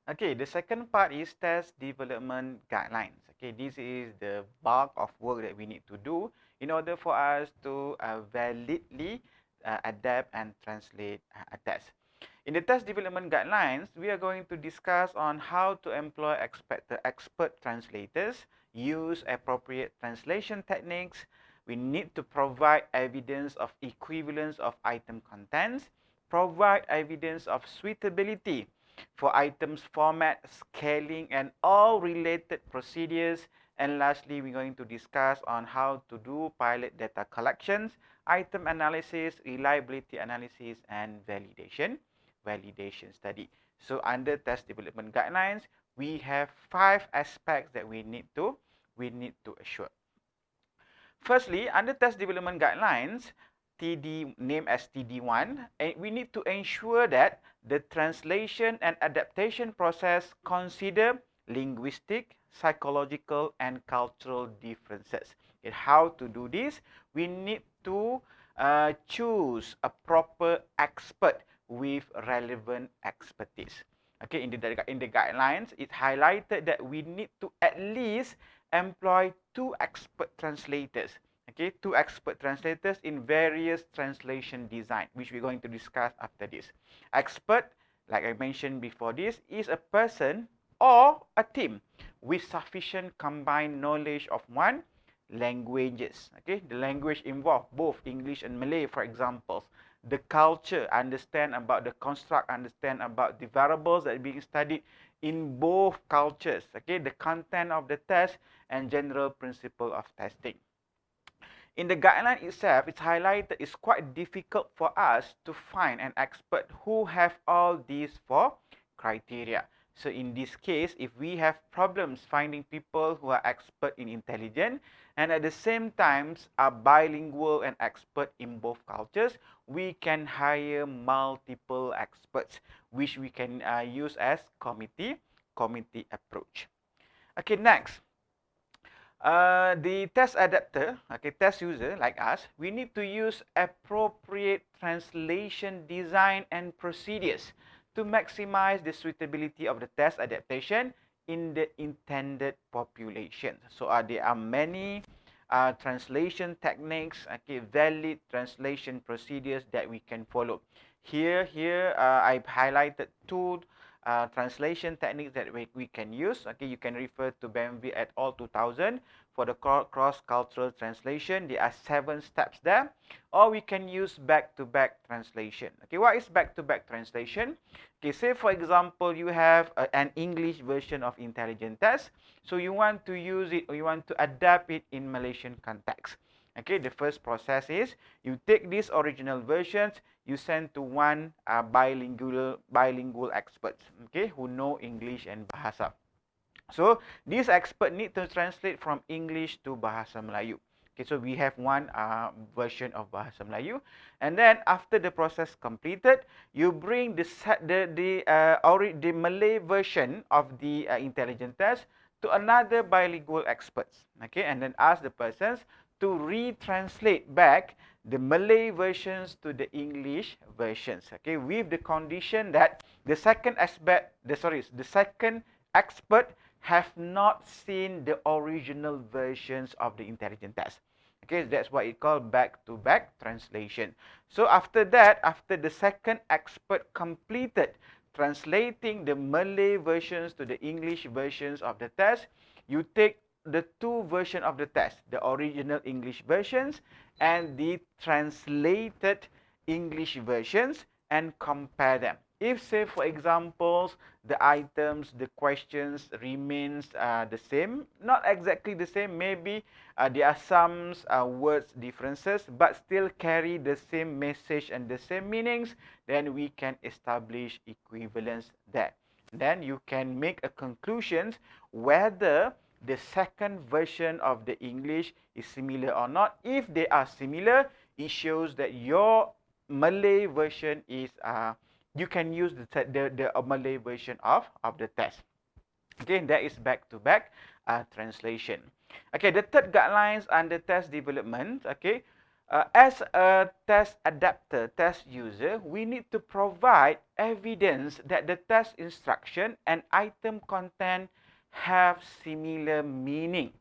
Okay, the second part is test development guidelines. Okay, this is the bulk of work that we need to do in order for us to validly adapt and translate a test. In the test development guidelines, we are going to discuss on how to employ expert translators, use appropriate translation techniques. We need to provide evidence of equivalence of item contents, provide evidence of suitability for items format, scaling, and all related procedures. And lastly, we're going to discuss on how to do pilot data collections, item analysis, reliability analysis, and validation study. So under test development guidelines, we have 5 aspects that we need to assure. Firstly, under test development guidelines, TD named as TD1, we need to ensure that the translation and adaptation process consider linguistic, psychological, and cultural differences. And how to do this? We need to choose a proper expert with relevant expertise. Okay, in the guidelines, it highlighted that we need to at least employ 2 expert translators. Okay, 2 expert translators in various translation design, which we're going to discuss after this. Expert, like I mentioned before this, is a person or a team with sufficient combined knowledge of one languages. Okay, the language involved both English and Malay, for example. The culture, understand about the construct, understand about the variables that are being studied in both cultures. Okay, the content of the test and general principle of testing. In the guideline itself, it's highlighted it's quite difficult for us to find an expert who have all these 4 criteria. So in this case, if we have problems finding people who are expert in intelligence and at the same time are bilingual and expert in both cultures, we can hire multiple experts, which we can use as committee approach. Okay, next. The test adapter, okay, test user like us, we need to use appropriate translation design and procedures to maximize the suitability of the test adaptation in the intended population. So there are many translation techniques, okay, valid translation procedures that we can follow. Here, I've highlighted 2 translation techniques that we can use. Okay, you can refer to BMV et al. 2000 for the cross-cultural translation. There are 7 steps there. Or we can use back-to-back translation. Okay, what is back-to-back translation? Okay, say for example, you have an English version of intelligent test. So you want to use it or you want to adapt it in Malaysian context. Okay, the first process is you take these original versions, you send to one bilingual experts, okay, who know English and Bahasa. So this expert need to translate from English to Bahasa Melayu. Okay, so we have one version of Bahasa Melayu, and then after the process completed, you bring the Malay version of the intelligent test to another bilingual experts. Okay, and then ask the persons to retranslate back the Malay versions to the English versions. Okay, with the condition that the second second expert have not seen the original versions of the intelligent test. Okay, that's what it called back-to-back translation. So after that, after the second expert completed translating the Malay versions to the English versions of the test, you take the 2 versions of the test, the original English versions and the translated English versions, and compare them. If, say, for example, the items, the questions remains the same, not exactly the same, maybe there are some words differences, but still carry the same message and the same meanings, then we can establish equivalence there. Then you can make a conclusion whether the second version of the English is similar or not. If they are similar, it shows that your Malay version is you can use the Malay version of the test. Okay, that is back-to-back translation. Okay, the third guidelines under test development. Okay, As a test adapter, test user, we need to provide evidence that the test instruction and item content have similar meaning.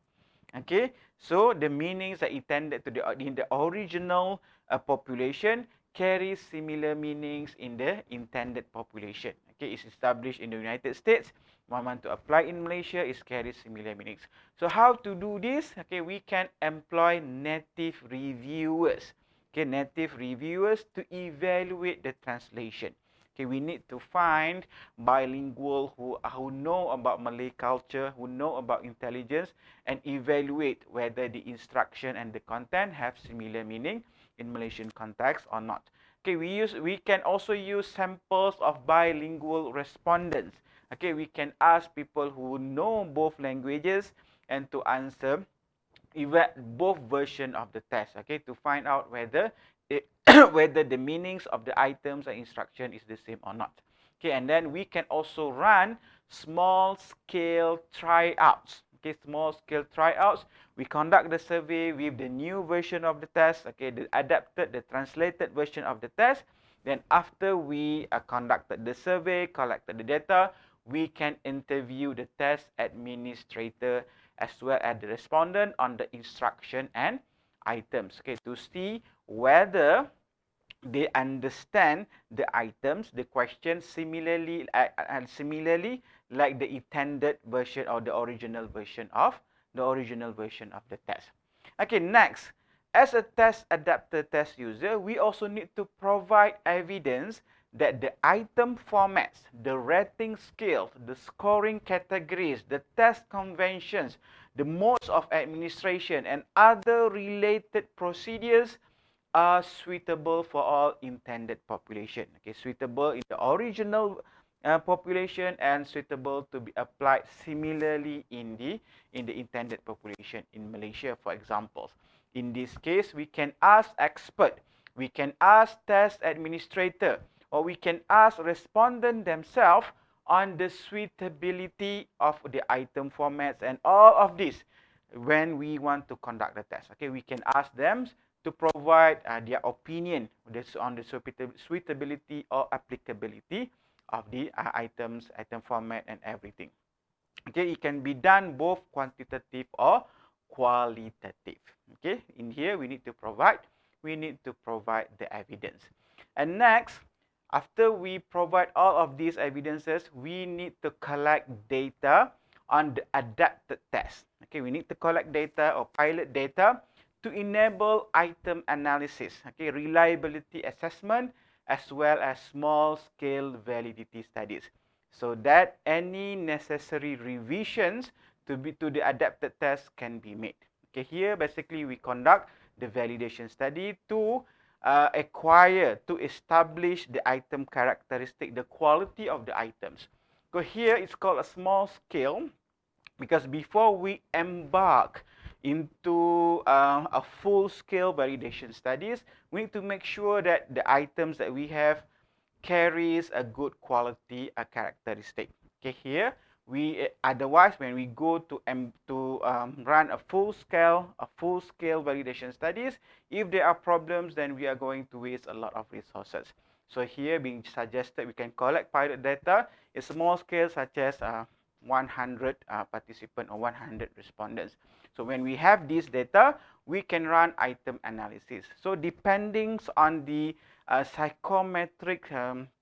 Okay, so the meanings that intended to in the original population carry similar meanings in the intended population. Okay, it's established in the United States. One want to apply in Malaysia, it carries similar meanings. So how to do this? Okay, we can employ native reviewers. Okay, native reviewers to evaluate the translation. Okay, we need to find bilingual who know about Malay culture, who know about intelligence, and evaluate whether the instruction and the content have similar meaning in Malaysian context or not. Okay, we can also use samples of bilingual respondents. Okay, we can ask people who know both languages and to answer both version of the test. Okay, to find out whether whether the meanings of the items and instruction is the same or not. Okay, and then we can also run small scale tryouts. Okay, small scale tryouts. We conduct the survey with the new version of the test. Okay, the adapted, the translated version of the test. Then after we conducted the survey, collected the data, we can interview the test administrator as well as the respondent on the instruction and items. Okay, to see whether they understand the items, the question similarly similarly like the intended version or the original version of the test. Okay, next, as a test adapter test user, we also need to provide evidence that the item formats, the rating scales, the scoring categories, the test conventions, the modes of administration, and other related procedures are suitable for all intended population. Okay, suitable in the original population and suitable to be applied similarly in the intended population in Malaysia, for example. In this case, we can ask expert, we can ask test administrator, or we can ask respondent themselves on the suitability of the item formats and all of this when we want to conduct the test. Okay, we can ask them to provide their opinion on the suitability or applicability of the items, item format, and everything. Okay, it can be done both quantitative or qualitative. Okay, in here we need to provide the evidence. And next, after we provide all of these evidences, we need to collect data on the adapted test. Okay, we need to collect data or pilot data to enable item analysis, okay, reliability assessment, as well as small-scale validity studies, so that any necessary revisions to the adapted test can be made. Okay, here basically we conduct the validation study to acquire, to establish the item characteristic, the quality of the items. So here it's called a small scale, because before we embark into a full-scale validation studies, we need to make sure that the items that we have carries a good quality characteristic. Okay, here we otherwise when we go to run a full-scale validation studies, if there are problems, then we are going to waste a lot of resources. So here being suggested, we can collect pilot data in small scale, such as 100 participants or 100 respondents. So when we have this data, we can run item analysis. So depending on the psychometric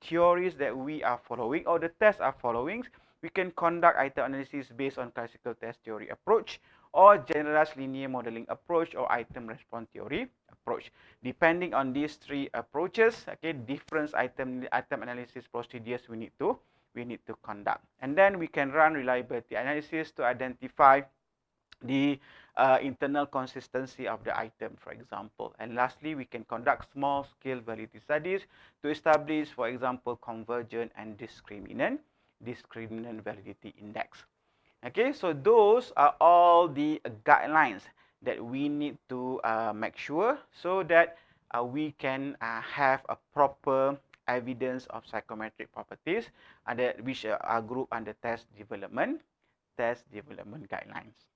theories that we are following or the tests are following, we can conduct item analysis based on classical test theory approach or generalized linear modeling approach or item response theory approach. Depending on these three approaches, okay, different item analysis procedures we need to conduct. And then we can run reliability analysis to identify the internal consistency of the item, for example. And lastly, we can conduct small-scale validity studies to establish, for example, convergent and discriminant validity index. Okay, so those are all the guidelines that we need to make sure so that we can have a proper evidence of psychometric properties which are grouped under test development guidelines.